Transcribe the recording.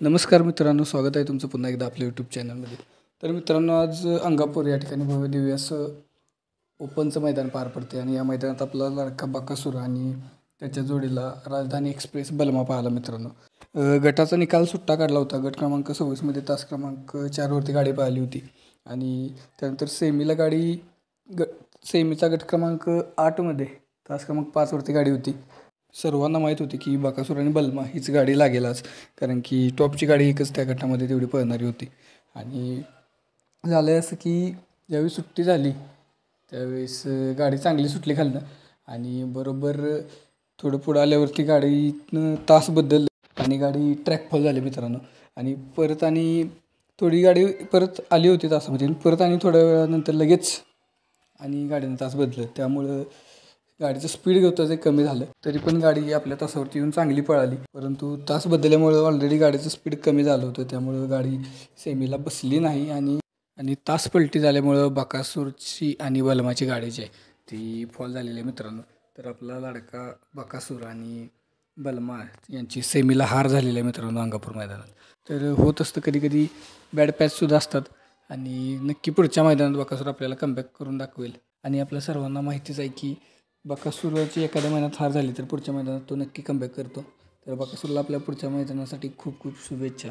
नमस्कार मित्रांनो, स्वागत आहे तुमचं पुन्हा एकदा आपल्या यूट्यूब चॅनलमध्ये. तर मित्रांनो, आज अंगापूर या ठिकाणी भव्य दिव्य असं ओपनचं मैदान पार पडते आणि या मैदानात आपला लाडका बकासूर आणि त्याच्या जोडीला राजधानी एक्सप्रेस बलमा पाहिला मित्रांनो. गटाचा निकाल सुट्टा काढला होता. गट क्रमांक 26मध्ये तास क्रमांक 4वरती गाडी पाहिली होती आणि त्यानंतर सेमीचा गट क्रमांक 8मध्ये तास क्रमांक 5वरती गाडी होती. सर्वांना माहीत होती की बकासूर आणि बलमा हीच गाडी लागेलच, कारण की टॉपची गाडी एकच त्या गटामध्ये तेवढी पळणारी होती. आणि झालं असं की ज्यावेळी सुट्टी झाली त्यावेळेस गाडी चांगली सुटली खालनं आणि बरोबर थोडं पुढं आल्यावरती गाडीनं तास बदललं आणि गाडी ट्रॅक फॉल झाली मित्रांनो. आणि थोडी गाडी परत आली होती तासामध्ये, परत आणि थोड्या वेळानंतर लगेच आणि गाडीनं तास बदललं. त्यामुळं गाडीचं स्पीड होतं ते कमी झालं. तरी पण गाडी आपल्या तासावरती येऊन चांगली पळाली, परंतु तास बदलल्यामुळं ऑलरेडी गाडीचं स्पीड कमी झालं होतं. त्यामुळं गाडी सेमीला बसली नाही आणि तास पलटी झाल्यामुळं बकासूरची आणि बलमाची गाडी जी आहे ती फॉल झालेली आहे मित्रांनो. तर आपला लाडका बकासूर आणि बलमा यांची सेमीला हार झालेली आहे मित्रांनो अंगापूर मैदानात. तर होत असतं कधी कधी, बॅड पॅचसुद्धा असतात आणि नक्की पुढच्या मैदानात बकासूर आपल्याला कमबॅक करून दाखवेल. आणि आपल्या सर्वांना माहितीच आहे की बकासूरची एखाद्या महिन्यात हार झाली तर पुढच्या मैदानात तो नक्की कमबॅक करतो. तर बकासूरला आपल्या पुढच्या मैदानासाठी खूप खूप शुभेच्छा.